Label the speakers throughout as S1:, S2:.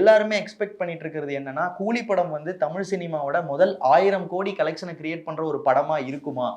S1: எல்லாருமே எக்ஸ்பெக்ட் பண்ணிட்டு இருக்கிறது என்னன்னா, கூலி படம் வந்து தமிழ் சினிமாவோட முதல் 1000 கோடி கலெக்ஷனை கிரியேட் பண்ற ஒரு படமா இருக்குமா?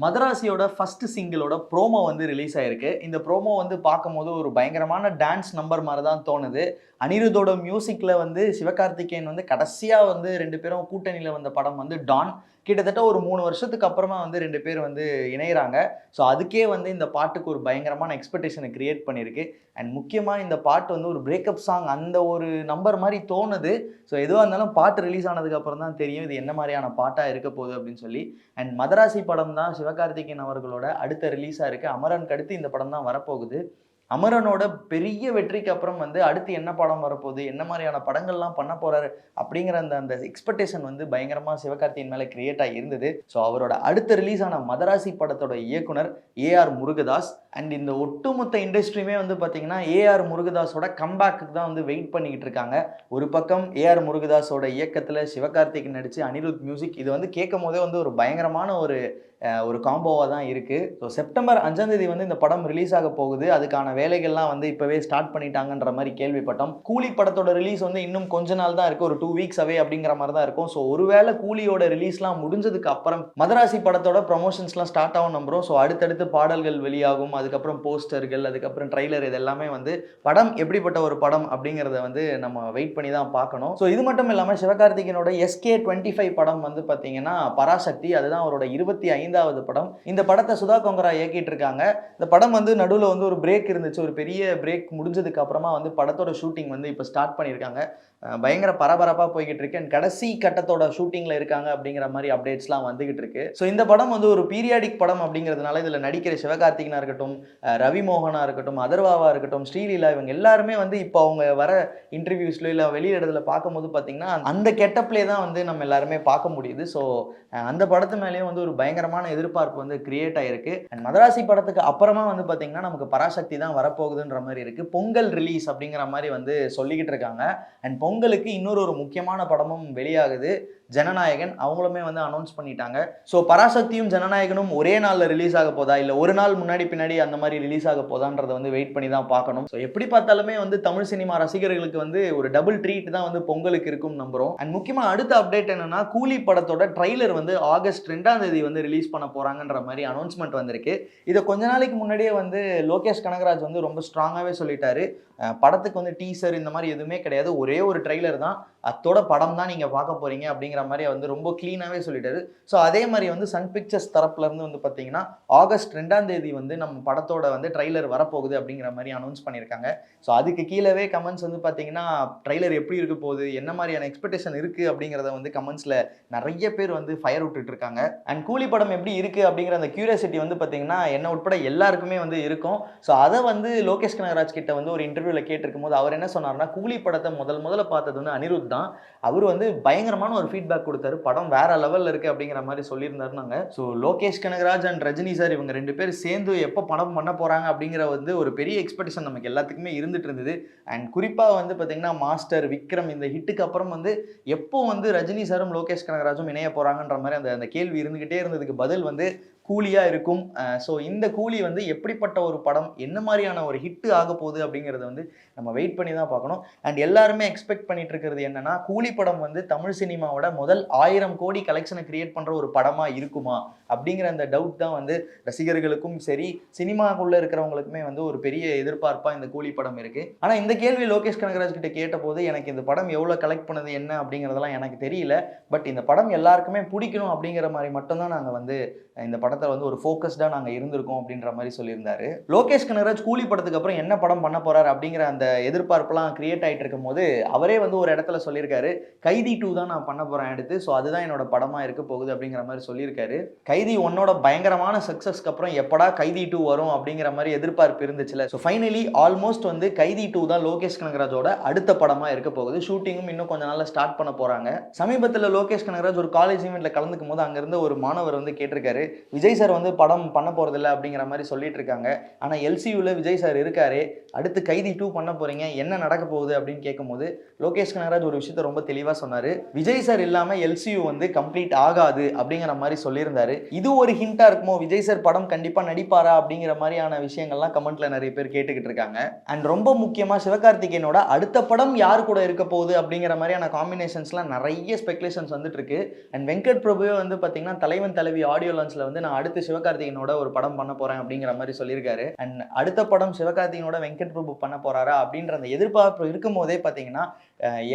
S1: மதராசியோட ஃபர்ஸ்ட் சிங்கிளோட ப்ரோமோ வந்து ரிலீஸ் ஆயிருக்கு. இந்த ப்ரோமோ வந்து பார்க்கும்போது ஒரு பயங்கரமான டான்ஸ் நம்பர் மாதிரி தான் தோணுது. அனிருத்தோட மியூசிக்ல வந்து சிவகார்த்திகேயன் வந்து கடைசியா வந்து 2 பேரும் கூட்டணியில வந்த படம் வந்து டான். கிட்டத்தட்ட ஒரு 3 வருஷத்துக்கு அப்புறமா வந்து 2 பேர் வந்து இணையறாங்க. ஸோ அதுக்கே வந்து இந்த பாட்டுக்கு ஒரு பயங்கரமான எக்ஸ்பெக்டேஷனை கிரியேட் பண்ணியிருக்கு. அண்ட் முக்கியமாக இந்த பாட்டு வந்து ஒரு பிரேக்கப் சாங் அந்த ஒரு நம்பர் மாதிரி தோணுது. ஸோ எதுவாக இருந்தாலும் பாட்டு ரிலீஸ் ஆனதுக்கு அப்புறம் தான் தெரியும் இது என்ன மாதிரியான பாட்டாக இருக்க போகுது அப்படின்னு சொல்லி. அண்ட் மதராசி படம் தான் சிவகார்த்திகேயன் அவர்களோட அடுத்த ரிலீஸாக இருக்குது. அமரனுக்கு அடுத்து இந்த படம் தான் வரப்போகுது. அமரனோட பெரிய வெற்றிக்கு அப்புறம் வந்து அடுத்து என்ன படம் வரப்போகுது, என்ன மாதிரியான படங்கள்லாம் பண்ண போறாரு அப்படிங்கிற அந்த அந்த எக்ஸ்பெக்டேஷன் வந்து பயங்கரமாக சிவகார்த்தியின் மேலே கிரியேட் ஆகி இருந்தது. ஸோ அவரோட அடுத்த ரிலீஸ் ஆன மதராசி படத்தோட இயக்குனர் ஏஆர் முருகதாஸ். அண்ட் இந்த ஒட்டுமொத்த இண்டஸ்ட்ரியுமே வந்து பார்த்தீங்கன்னா ஏஆர் முருகதாஸோட கம்பேக்கு தான் வந்து வெயிட் பண்ணிக்கிட்டு இருக்காங்க. ஒரு பக்கம் ஏஆர் முருகதாஸோட இயக்கத்தில் சிவகார்த்திகேயன் நடிச்சு அனிருத் மியூசிக், இது வந்து கேட்கும் போதே வந்து ஒரு பயங்கரமான ஒரு காம்போவாக தான் இருக்குது. ஸோ செப்டம்பர் 5ஆம் தேதி வந்து இந்த படம் ரிலீஸ் ஆக போகுது. அதுக்கான வேலைகள்லாம் வந்து இப்போவே ஸ்டார்ட் பண்ணிட்டாங்கன்ற மாதிரி கேள்விப்பட்டோம். கூலி படத்தோட ரிலீஸ் வந்து இன்னும் கொஞ்ச நாள் தான் இருக்குது, ஒரு 2 வீக்ஸ் அவே அப்படிங்கிற மாதிரி தான் இருக்கும். ஸோ ஒருவேளை கூலியோட ரிலீஸ்லாம் முடிஞ்சதுக்கு அப்புறம் மதராசி படத்தோட ப்ரொமோஷன்ஸ்லாம் ஸ்டார்ட் ஆகும் நம்புறோம். ஸோ அடுத்தடுத்து பாடல்கள் வெளியாகும், அதுக்கப்புறம் போஸ்டர்கள், அதுக்கப்புறம் ட்ரைலர், இது எல்லாமே வந்து படம் எப்படிப்பட்ட ஒரு படம் அப்படிங்கிறத வந்து நம்ம வெயிட் பண்ணி தான் பார்க்கணும். ஸோ இது மட்டும் இல்லாமல் சிவகார்த்திகேயனோட SK25 படம் வந்து பார்த்தீங்கன்னா பராசக்தி, அதுதான் அவரோட 25வது படம். இந்த படத்தை சுதா கொங்கரா இயக்கிட்டு இருக்காங்க. இந்த படம் வந்து நடுவில் வந்து ஒரு பிரேக் இருந்துச்சு. ஒரு பெரிய பிரேக் முடிஞ்சதுக்கு அப்புறமா வந்து படத்தோட ஷூட்டிங் வந்து இப்போ ஸ்டார்ட் பண்ணியிருக்காங்க. பயங்கர பரபரப்பாக போய்கிட்டு இருக்கு. அண்ட் கடைசி கட்டத்தோட ஷூட்டிங்கில் இருக்காங்க அப்படிங்கிற மாதிரி அப்டேட்ஸ்லாம் வந்துகிட்டு இருக்கு. ஸோ இந்த படம் வந்து ஒரு பீரியாடிக் படம் அப்படிங்கிறதுனால இதில் நடிக்கிற சிவகார்த்திகனா இருக்கட்டும், ரவி மோகனா இருக்கட்டும், அதர்வாவா இருக்கட்டும், ஸ்ரீலீலா, இவங்க எல்லாருமே வந்து இப்போ அவங்க வர இன்டர்வியூஸ்ல இல்லை வெளியிடத்துல பார்க்கும்போது பார்த்தீங்கன்னா அந்த கெட்டப்லேயே தான் வந்து நம்ம எல்லாருமே பார்க்க முடியுது. ஸோ அந்த படத்து மேலேயும் வந்து ஒரு பயங்கரமான எதிர்பார்ப்பு வந்து கிரியேட் ஆயிருக்கு. அண்ட் மதராசி படத்துக்கு அப்புறமா வந்து பார்த்தீங்கன்னா நமக்கு பராசக்தி தான் வரப்போகுதுன்ற மாதிரி இருக்கு. பொங்கல் ரிலீஸ் அப்படிங்கிற மாதிரி வந்து சொல்லிக்கிட்டு இருக்காங்க. அண்ட் பொங்கலுக்கு இன்னொரு முக்கியமான படமும் வெளியாகுது, ஜனநாயகன். அவங்களுமே வந்து அனௌன்ஸ் பண்ணிட்டாங்க. ஸோ பராசக்தியும் ஜனநாயகனும் ஒரே நாளில் ரிலீஸ் ஆக போதா, இல்லை ஒரு நாள் முன்னாடி பின்னாடி அந்த மாதிரி ரிலீஸ் ஆக போதான்றதை வந்து வெயிட் பண்ணி தான் பார்க்கணும். ஸோ எப்படி பார்த்தாலுமே வந்து தமிழ் சினிமா ரசிகர்களுக்கு வந்து ஒரு டபுள் ட்ரீட் தான் வந்து பொங்கலுக்கு இருக்கும் நம்புறோம். அண்ட் முக்கியமாக அடுத்த அப்டேட் என்னன்னா, கூலி படத்தோட ட்ரைலர் வந்து ஆகஸ்ட் 2ஆம் தேதி வந்து ரிலீஸ் பண்ண போறாங்கன்ற மாதிரி அனௌன்ஸ்மெண்ட் வந்திருக்கு. இதை கொஞ்ச நாளைக்கு முன்னாடியே வந்து லோகேஷ் கனகராஜ் வந்து ரொம்ப ஸ்ட்ராங்காகவே சொல்லிட்டாரு. படத்துக்கு வந்து டீசர் இந்த மாதிரி எதுவுமே கிடையாது, ஒரே ஒரு ட்ரைலர் தான், அத்தோட படம் தான் நீங்கள் பார்க்க போறீங்க அப்படிங்கிற மாதிரி வந்து ரொம்ப க்ளீனாகவே சொல்லிட்டாரு. ஸோ அதே மாதிரி வந்து சன் பிக்சர்ஸ் தரப்புலேருந்து வந்து பார்த்தீங்கன்னா ஆகஸ்ட் 2ஆம் தேதி வந்து நம்ம படத்தோட வந்து ட்ரைலர் வரப்போகுது அப்படிங்கிற மாதிரி அனௌன்ஸ் பண்ணியிருக்காங்க. ஸோ அதுக்கு கீழவே கமெண்ட்ஸ் வந்து பார்த்தீங்கன்னா ட்ரைலர் எப்படி இருக்க போகுது, என்ன மாதிரியான எக்ஸ்பெக்டேஷன் இருக்குது அப்படிங்கிறத வந்து கமெண்ட்ஸில் நிறைய பேர் வந்து ஃபயர் விட்டுட்டு இருக்காங்க. அண்ட் கூலி படம் எப்படி இருக்குது அப்படிங்கிற அந்த கியூரியாசிட்டி வந்து பார்த்தீங்கன்னா என்ன உட்பட எல்லாருக்குமே வந்து இருக்கும். ஸோ அதை வந்து லோகேஷ் கனகராஜ் கிட்ட வந்து ஒரு இன்டர்வியூவில் கேட்டிருக்கும் போது அவர் என்ன சொன்னார்னா, கூலி படத்தை முதல்ல பார்த்தது வந்து அனிருத் தான். அவர் வந்து பயங்கரமான ஒரு ஃபீட்பேக் கொடுத்தாரு, படம் வேற லெவலில் இருக்குது அப்படிங்கிற மாதிரி சொல்லியிருந்தாருனாங்க. So Lokesh Kanagaraj and Rajini sir இவங்க 2 பேர் சேர்ந்து எப்போ படம் பண்ண போகிறாங்க அப்படிங்கிற வந்து ஒரு பெரிய எக்ஸ்பெக்டேஷன் நமக்கு எல்லாத்துக்குமே இருந்துட்டு இருந்தது. அண்ட் குறிப்பாக வந்து பார்த்தீங்கன்னா மாஸ்டர், விக்ரம் இந்த ஹிட்டுக்கு அப்புறம் வந்து எப்போ வந்து ரஜினி சாரும் லோகேஷ் கனகராஜும் இணைய போகிறாங்கன்ற மாதிரி அந்த கேள்வி இருந்துக்கிட்டே இருந்ததுக்கு பதில் வந்து கூலியாக இருக்கும். ஸோ இந்த கூலி வந்து எப்படிப்பட்ட ஒரு படம், என்ன மாதிரியான ஒரு ஹிட்டு ஆக போகுது அப்படிங்கிறத வந்து நம்ம வெயிட் பண்ணி தான் பார்க்கணும். அண்ட் எல்லாருமே எக்ஸ்பெக்ட் பண்ணிட்டு இருக்கிறது என்னன்னா, கூலி படம் வந்து தமிழ் சினிமாவோட முதல் 1000 கோடி கலெக்ஷனை கிரியேட் பண்ணுற ஒரு படமாக இருக்குமா அப்படிங்கிற அந்த டவுட் தான் வந்து ரசிகர்களுக்கும் சரி சினிமாக்குள்ளே இருக்கிறவங்களுக்குமே வந்து ஒரு பெரிய எதிர்பார்ப்பாக இந்த கூலி படம் இருக்குது. ஆனால் இந்த கேள்வி லோகேஷ் கனகராஜ் கிட்ட கேட்டபோது எனக்கு இந்த படம் எவ்வளோ கலெக்ட் பண்ணது என்ன அப்படிங்கிறதெல்லாம் எனக்கு தெரியல, பட் இந்த படம் எல்லாருக்குமே பிடிக்கணும் அப்படிங்கிற மாதிரி மட்டும்தான் நாங்கள் வந்து இந்த படத்தை வந்து ஒரு ஃபோக்கஸ்டாக நாங்கள் இருந்திருக்கோம் அப்படின்ற மாதிரி சொல்லியிருந்தாரு. லோகேஷ் கனகராஜ் கூலி படத்துக்கு அப்புறம் என்ன படம் பண்ண போறாரு அப்படிங்கிற அந்த எதிர்பார்ப்புலாம் கிரியேட் ஆகிட்டு இருக்கும் போது அவரே வந்து ஒரு இடத்துல சொல்லியிருக்காரு, கைதி 2 தான் நான் பண்ண போகிறேன் எடுத்து, ஸோ அதுதான் என்னோட படமாக இருக்க போகுது அப்படிங்கிற மாதிரி சொல்லியிருக்காரு. கைதி 1ஓட பயங்கரமான சக்ஸஸ்க்கு அப்புறம் எப்படா கைதி 2 வரும் அப்படிங்கிற மாதிரி எதிர்பார்ப்பு இருந்துச்சுல. ஸோ ஃபைனலி ஆல்மோஸ்ட் வந்து கைதி 2 தான் லோகேஷ் கனகராஜோட அடுத்த படமாக இருக்க போகுது. ஷூட்டிங்கும் இன்னும் கொஞ்ச நாளில் ஸ்டார்ட் பண்ண போகிறாங்க. சமீபத்தில் லோகேஷ் கனகராஜ் ஒரு காலேஜ் ஈவெண்ட்டில் கலந்துக்கும் போது அங்கேருந்து ஒரு மாணவர் வந்து கேட்டிருக்காரு, விஜய் விஜய் சார் வந்து படம் பண்ண போறதில்ல அப்படிங்கிற மாதிரி சொல்லிட்டு இருக்காங்க. ஆனா எல்சியூல விஜய் சார் இருக்காரு. அடுத்து கைதி 2 பண்ண போறீங்க, என்ன நடக்க போகுது அப்படின்னு கேட்கும்போது லோகேஷ் கனகராஜ் ஒரு விஷயத்த ரொம்ப தெளிவா சொன்னாரு. விஜய் சார் இல்லாம எல்சியூ வந்து கம்ப்ளீட் ஆகாது அப்படிங்கிற மாதிரி சொல்லியிருந்தாரு. இது ஒரு ஹிண்டா இருக்குமோ, விஜய் சார் படம் கண்டிப்பா நடிப்பாரா அப்படிங்கிற மாதிரியான விஷயங்கள்லாம் கமெண்ட்ல நிறைய பேர் கேட்டுக்கிட்டு இருக்காங்க. அண்ட் ரொம்ப முக்கியமா சிவகார்த்திகேயனோட அடுத்த படம் யார் கூட இருக்க போகுது அப்படிங்கிற மாதிரியான காம்பினேஷன்ஸ்லாம் நிறைய ஸ்பெகுலேஷன்ஸ் வந்துட்டு இருக்கு. அண்ட் வெங்கட் பிரபுவே வந்து பாத்தீங்கன்னா தலைவன் தலைவி ஆடியோ லான்ச்ல வந்து நான் அடுத்து சிவகார்த்திகேயனோட ஒரு படம் பண்ண போறேன் அப்படிங்கிற மாதிரி சொல்லியிருக்காரு. அண்ட் அடுத்த படம் சிவகார்த்திகேயனோட வெங்கட் பிரபு பண்ண போறாரா அப்படின்ற அந்த எதிர்பார்ப்பு இருக்கும் போதே பாத்தீங்கன்னா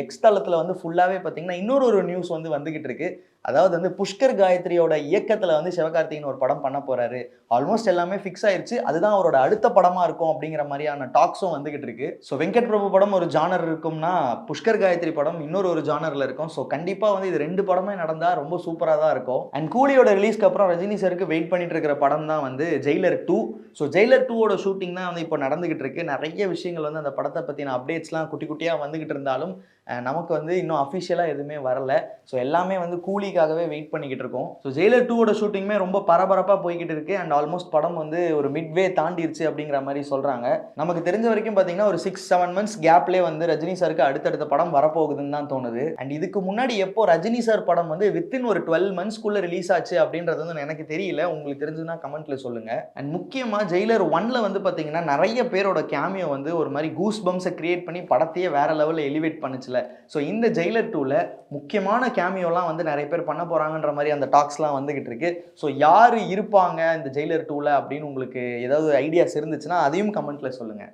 S1: எக்ஸ் தளத்துல வந்து ஃபுல்லாவே பாத்தீங்கன்னா இன்னொரு நியூஸ் வந்து வந்துகிட்டு இருக்கு. அதாவது வந்து புஷ்கர் காயத்ரியோட இயக்கத்துல வந்து சிவகார்த்திகேயன் ஒரு படம் பண்ண போறாரு. ஆல்மோஸ்ட் எல்லாமே ஃபிக்ஸ் ஆயிருச்சு. அதுதான் அவரோட அடுத்த படமா இருக்கும் அப்படிங்கிற மாதிரியான டாக்ஸும் வந்துகிட்டு இருக்கு. ஸோ வெங்கட் பிரபு படம் ஒரு ஜானர் இருக்கும்னா புஷ்கர் காயத்ரி படம் இன்னொரு ஜானர்ல இருக்கும். ஸோ கண்டிப்பா வந்து இது 2 படமே நடந்தா ரொம்ப சூப்பரா தான் இருக்கும். அண்ட் கூலியோட ரிலீஸ்க்கு அப்புறம் ரஜினி சாருக்கு வெயிட் பண்ணிட்டு இருக்கிற படம் தான் வந்து ஜெயிலர் 2. ஸோ ஜெயிலர் 2ஓட ஷூட்டிங் தான் வந்து இப்போ நடந்துகிட்டு இருக்கு. நிறைய விஷயங்கள் வந்து அந்த படத்தை பத்தின அப்டேட்ஸ்லாம் குட்டி குட்டியா வந்துகிட்டு இருந்தாலும் நமக்கு வந்து இன்னும் அஃபிஷியலாக எதுவுமே வரல. ஸோ எல்லாமே வந்து கூலிக்காகவே வெயிட் பண்ணிக்கிட்டு இருக்கோம். ஸோ ஜெயிலர் 2ஓட ஷூட்டிங்குமே ரொம்ப பரபரப்பாக போய்கிட்டு இருக்கு. அண்ட் ஆல்மோஸ்ட் படம் வந்து ஒரு மிட்வே தாண்டிருச்சு அப்படிங்கிற மாதிரி சொல்கிறாங்க. நமக்கு தெரிஞ்ச வரைக்கும் பார்த்தீங்கன்னா ஒரு 6-7 மந்த்ஸ் கேப்லேயே வந்து ரஜினி சாருக்கு அடுத்தடுத்த படம் வரப்போகுதுன்னு தான் தோணுது. அண்ட் இதுக்கு முன்னாடி எப்போ ரஜினி சார் படம் வந்து வித்தின் ஒரு 12 மந்த்ஸ்க்குள்ளே ரிலீஸ் ஆச்சு அப்படின்றது வந்து எனக்கு தெரியல. உங்களுக்கு தெரிஞ்சுன்னா கமெண்ட்ல சொல்லுங்க. அண்ட் முக்கியமாக ஜெயிலர் 1ல வந்து பார்த்தீங்கன்னா நிறைய பேரோட கேமியோ வந்து ஒரு மாதிரி கூஸ் பம்ஸை கிரியேட் பண்ணி படத்தையே வேற லெவலில் எலிவேட் பண்ணுச்சுல. ஸோ இந்த ஜெயிலர் 2ல முக்கியமான கேமியோலாம் வந்து நிறைய பேர் பண்ண போறாங்கன்ற மாதிரி அந்த டாக்ஸ்லாம் வந்துகிட்டு இருக்கு. ஸோ யார் இருப்பாங்க இந்த ஜெயிலர் 2ல அப்படின்னு உங்களுக்கு ஏதாவது ஐடியாஸ் இருந்துச்சுன்னா அதையும் கமெண்ட்ல சொல்லுங்க.